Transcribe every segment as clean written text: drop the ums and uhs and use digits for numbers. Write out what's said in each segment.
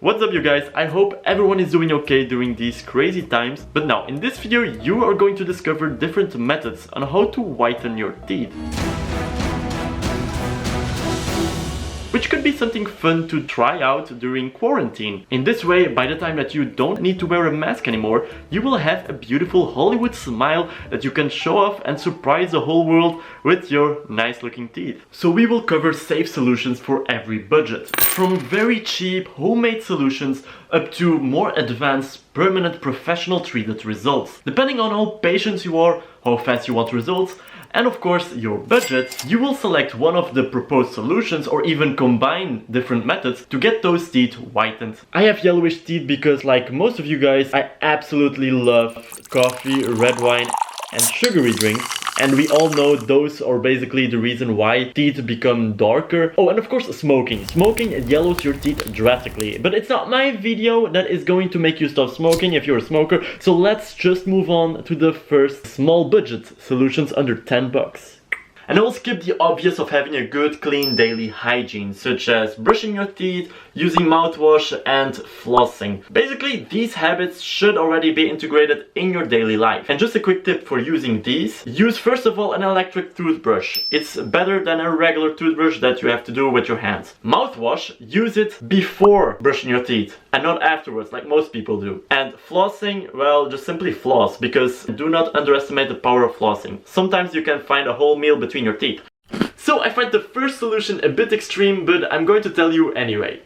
What's up you guys, I hope everyone is doing okay during these crazy times. But now, in this video you are going to discover different methods on how to whiten your teeth. Which could be something fun to try out during quarantine. In this way, by the time that you don't need to wear a mask anymore, you will have a beautiful Hollywood smile that you can show off and surprise the whole world with your nice looking teeth. So we will cover safe solutions for every budget. From very cheap homemade solutions up to more advanced permanent professional treated results. Depending on how patient you are, how fast you want results, and of course your budget, you will select one of the proposed solutions or even combine different methods to get those teeth whitened. I have yellowish teeth because, like most of you guys, I absolutely love coffee, red wine and sugary drinks. And we all know those are basically the reason why teeth become darker. Oh, and of course smoking. Smoking yellows your teeth drastically. But it's not my video that is going to make you stop smoking if you're a smoker. So let's just move on to the first small budget solutions under 10 bucks. And I will skip the obvious of having a good clean daily hygiene, such as brushing your teeth, using mouthwash and flossing. Basically, these habits should already be integrated in your daily life. And just a quick tip for using these: use first of all an electric toothbrush. It's better than a regular toothbrush that you have to do with your hands. Mouthwash, use it before brushing your teeth and not afterwards like most people do. And flossing, well, just simply floss, because do not underestimate the power of flossing. Sometimes you can find a whole meal between your teeth. So I find the first solution a bit extreme, but I'm going to tell you anyway.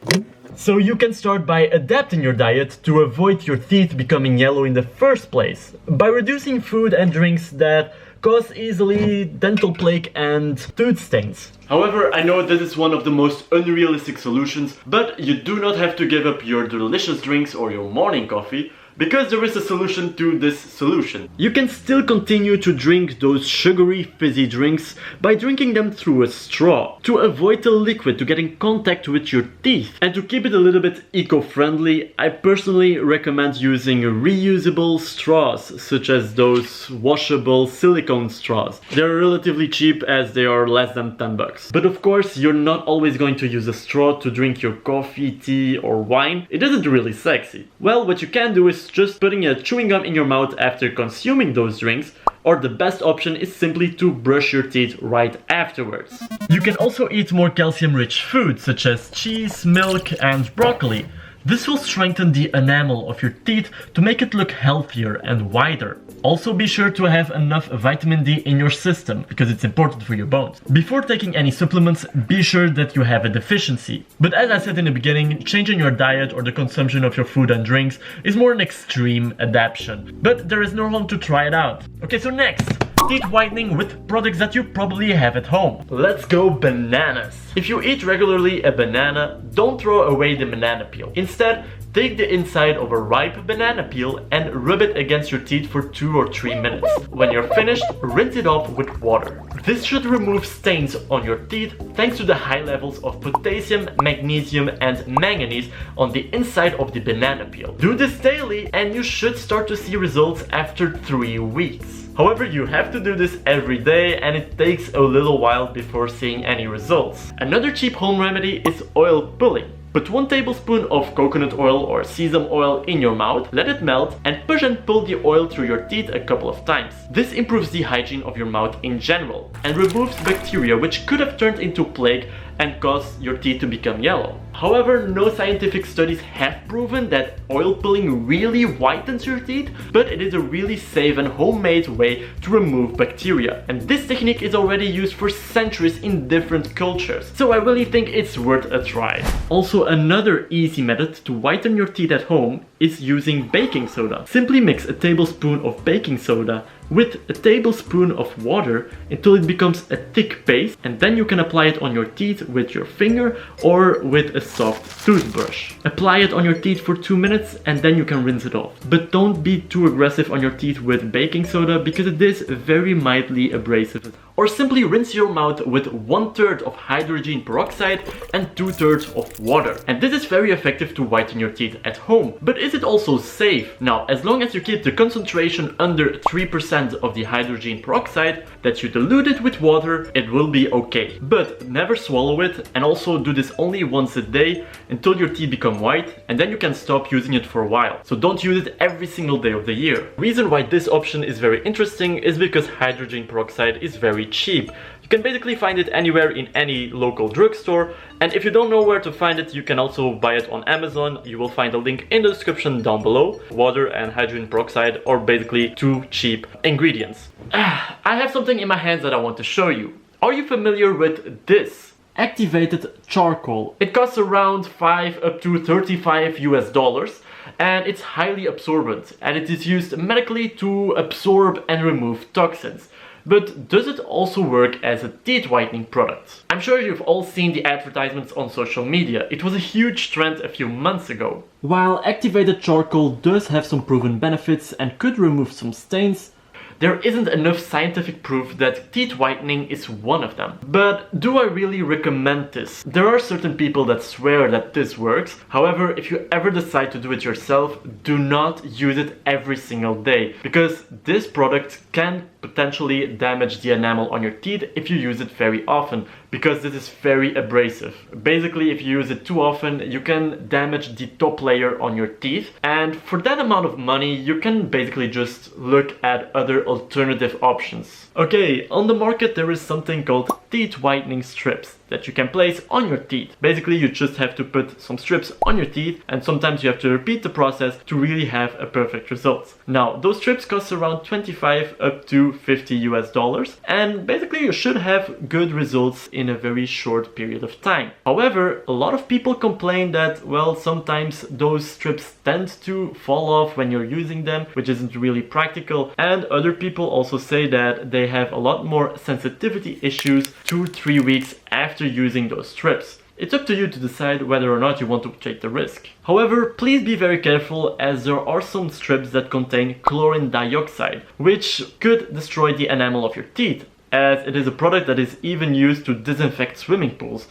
So you can start by adapting your diet to avoid your teeth becoming yellow in the first place, by reducing food and drinks that cause easily dental plaque and tooth stains. However, I know this is one of the most unrealistic solutions, but you do not have to give up your delicious drinks or your morning coffee, because there is a solution to this solution. You can still continue to drink those sugary fizzy drinks by drinking them through a straw, to avoid the liquid to get in contact with your teeth. And to keep it a little bit eco-friendly, I personally recommend using reusable straws, such as those washable silicone straws. They're relatively cheap as they are less than 10 bucks. But of course, you're not always going to use a straw to drink your coffee, tea or wine. It isn't really sexy. Well, what you can do is just putting a chewing gum in your mouth after consuming those drinks, or the best option is simply to brush your teeth right afterwards. You can also eat more calcium-rich foods such as cheese, milk and broccoli. This will strengthen the enamel of your teeth to make it look healthier and whiter. Also be sure to have enough vitamin D in your system, because it's important for your bones. Before taking any supplements, be sure that you have a deficiency. But as I said in the beginning, changing your diet or the consumption of your food and drinks is more an extreme adaptation. But there is no harm to try it out. Okay, so next, teeth whitening with products that you probably have at home. Let's go bananas. If you eat regularly a banana, don't throw away the banana peel. Instead, take the inside of a ripe banana peel and rub it against your teeth for 2 or 3 minutes. When you're finished, rinse it off with water. This should remove stains on your teeth thanks to the high levels of potassium, magnesium and manganese on the inside of the banana peel. Do this daily and you should start to see results after 3 weeks. However, you have to do this every day and it takes a little while before seeing any results. Another cheap home remedy is oil pulling. Put 1 tablespoon of coconut oil or sesame oil in your mouth, let it melt, and push and pull the oil through your teeth a couple of times. This improves the hygiene of your mouth in general and removes bacteria which could have turned into plaque and caused your teeth to become yellow. However, no scientific studies have proven that oil pulling really whitens your teeth, but it is a really safe and homemade way to remove bacteria. And this technique is already used for centuries in different cultures, so I really think it's worth a try. Also, another easy method to whiten your teeth at home is using baking soda. Simply mix a tablespoon of baking soda with a tablespoon of water until it becomes a thick paste, and then you can apply it on your teeth with your finger or with a soft toothbrush. Apply it on your teeth for 2 minutes and then you can rinse it off. But don't be too aggressive on your teeth with baking soda because it is very mildly abrasive. Or simply rinse your mouth with 1/3 of hydrogen peroxide and 2/3 of water. And this is very effective to whiten your teeth at home. But is it also safe? Now, as long as you keep the concentration under 3% of the hydrogen peroxide, that you dilute it with water, it will be okay. But never swallow it, and also do this only once a day until your teeth become white, and then you can stop using it for a while. So don't use it every single day of the year. The reason why this option is very interesting is because hydrogen peroxide is very cheap. You can basically find it anywhere in any local drugstore, and if you don't know where to find it, you can also buy it on Amazon. You will find a link in the description down below. Water and hydrogen peroxide are basically two cheap ingredients. I have something in my hands that I want to show you. Are you familiar with this? Activated charcoal. It costs around 5 up to 35 US dollars, and it's highly absorbent, and it is used medically to absorb and remove toxins. But does it also work as a teeth whitening product? I'm sure you've all seen the advertisements on social media. It was a huge trend a few months ago. While activated charcoal does have some proven benefits and could remove some stains, there isn't enough scientific proof that teeth whitening is one of them. But do I really recommend this? There are certain people that swear that this works. However, if you ever decide to do it yourself, do not use it every single day, because this product can potentially damage the enamel on your teeth if you use it very often, because this is very abrasive. Basically, if you use it too often, you can damage the top layer on your teeth, and for that amount of money, you can basically just look at other alternative options. Okay, on the market there is something called teeth whitening strips that you can place on your teeth. Basically, you just have to put some strips on your teeth, and sometimes you have to repeat the process to really have a perfect result. Now, those strips cost around 25 up to 50 US dollars, and basically you should have good results in a very short period of time. However, a lot of people complain that, well, sometimes those strips tend to fall off when you're using them, which isn't really practical, and other people also say that they have a lot more sensitivity issues 2-3 weeks after using those strips. It's up to you to decide whether or not you want to take the risk. However, please be very careful, as there are some strips that contain chlorine dioxide, which could destroy the enamel of your teeth, as it is a product that is even used to disinfect swimming pools.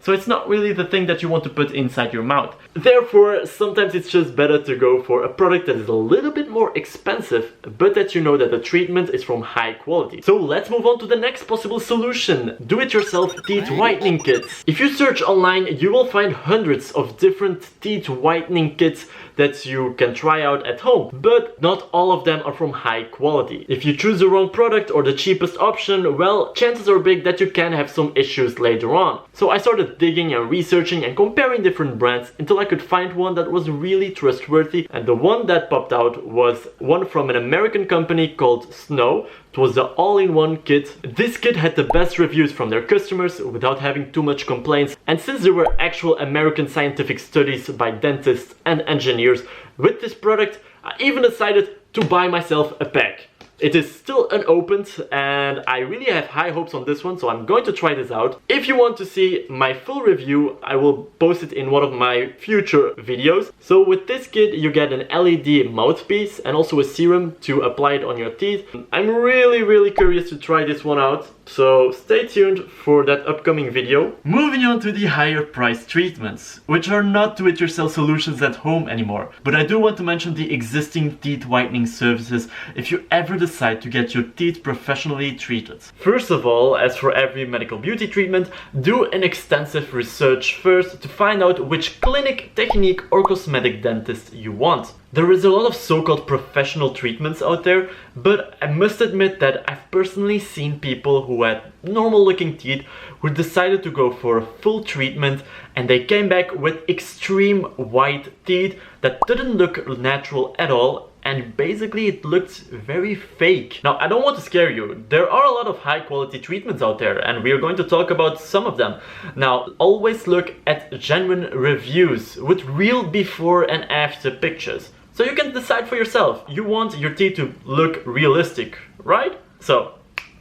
So it's not really the thing that you want to put inside your mouth. Therefore, sometimes it's just better to go for a product that is a little bit more expensive, but that you know that the treatment is from high quality. So let's move on to the next possible solution. Do-it-yourself teeth whitening kits. If you search online, you will find hundreds of different teeth whitening kits that you can try out at home, but not all of them are from high quality. If you choose the wrong product or the cheapest option, well, chances are big that you can have some issues later on. So I started digging and researching and comparing different brands until I could find one that was really trustworthy, and the one that popped out was one from an American company called Snow. It was the all-in-one kit. This kit had the best reviews from their customers without having too much complaints, and since there were actual American scientific studies by dentists and engineers with this product, I even decided to buy myself a pack. It is still unopened, and I really have high hopes on this one, so I'm going to try this out. If you want to see my full review, I will post it in one of my future videos. So with this kit, you get an LED mouthpiece and also a serum to apply it on your teeth. I'm really curious to try this one out, so stay tuned for that upcoming video. Moving on to the higher priced treatments, which are not do-it-yourself solutions at home anymore. But I do want to mention the existing teeth whitening services if you ever decide to get your teeth professionally treated. First of all, as for every medical beauty treatment, do an extensive research first to find out which clinic, technique or cosmetic dentist you want. There is a lot of so-called professional treatments out there, but I must admit that I've personally seen people who had normal looking teeth who decided to go for a full treatment, and they came back with extreme white teeth that didn't look natural at all, and basically it looked very fake. Now, I don't want to scare you. There are a lot of high quality treatments out there, and we are going to talk about some of them. Now, always look at genuine reviews with real before and after pictures, so you can decide for yourself. You want your teeth to look realistic, right? So,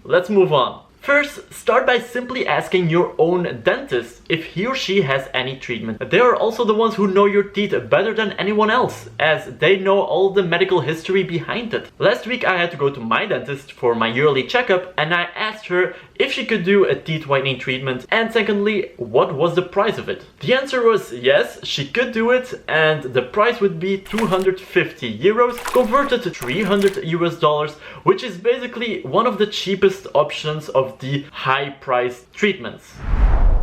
let's move on. First, start by simply asking your own dentist if he or she has any treatment. They are also the ones who know your teeth better than anyone else, as they know all the medical history behind it. Last week I had to go to my dentist for my yearly checkup, and I asked her if she could do a teeth whitening treatment, and secondly, what was the price of it. The answer was yes, she could do it, and the price would be 250 euros, converted to 300 US dollars, which is basically one of the cheapest options of the high-priced treatments.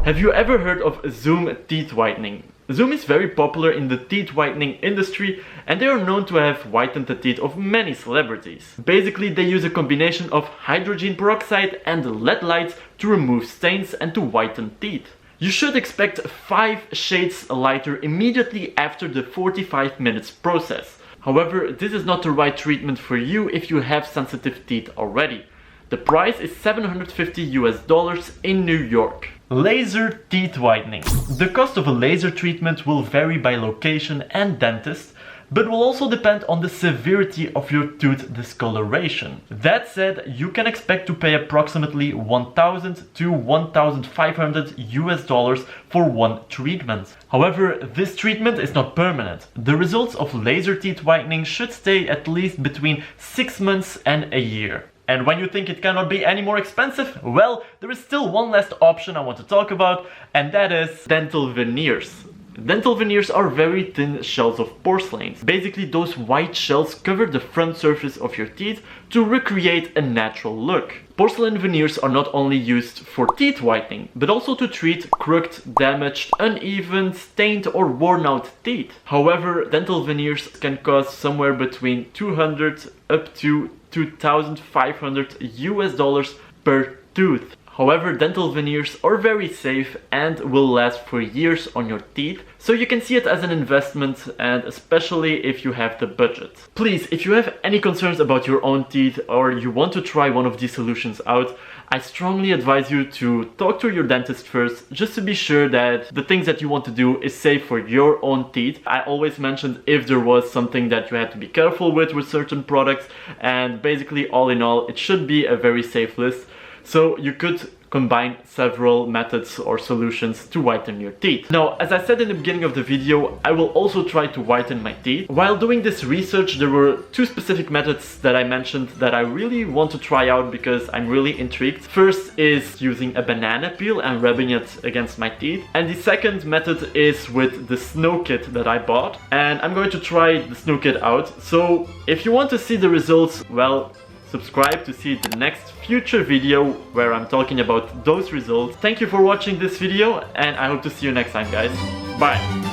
Have you ever heard of Zoom teeth whitening? Zoom is very popular in the teeth whitening industry and they are known to have whitened the teeth of many celebrities. Basically, they use a combination of hydrogen peroxide and LED lights to remove stains and to whiten teeth. You should expect 5 shades lighter immediately after the 45 minutes process. However, this is not the right treatment for you if you have sensitive teeth already. The price is $750 in New York. Laser teeth whitening. The cost of a laser treatment will vary by location and dentist, but will also depend on the severity of your tooth discoloration. That said, you can expect to pay approximately $1,000 to $1,500 for one treatment. However, this treatment is not permanent. The results of laser teeth whitening should stay at least between 6 months and a year. And when you think it cannot be any more expensive, well, there is still one last option I want to talk about, and that is dental veneers. Dental veneers are very thin shells of porcelain. Basically, those white shells cover the front surface of your teeth to recreate a natural look. Porcelain veneers are not only used for teeth whitening, but also to treat crooked, damaged, uneven, stained or worn out teeth. However, dental veneers can cost somewhere between $200 up to $2,500 per tooth. However, dental veneers are very safe and will last for years on your teeth, so you can see it as an investment, and especially if you have the budget. Please, if you have any concerns about your own teeth or you want to try one of these solutions out, I strongly advise you to talk to your dentist first, just to be sure that the things that you want to do is safe for your own teeth. I always mentioned if there was something that you had to be careful with certain products, and basically all in all, it should be a very safe list. So you could combine several methods or solutions to whiten your teeth. Now, as I said in the beginning of the video, I will also try to whiten my teeth. While doing this research, there were 2 specific methods that I mentioned that I really want to try out because I'm really intrigued. First is using a banana peel and rubbing it against my teeth. And the second method is with the snow kit that I bought. And I'm going to try the snow kit out. So if you want to see the results, well, subscribe to see the next future video where I'm talking about those results. Thank you for watching this video and I hope to see you next time, guys. Bye!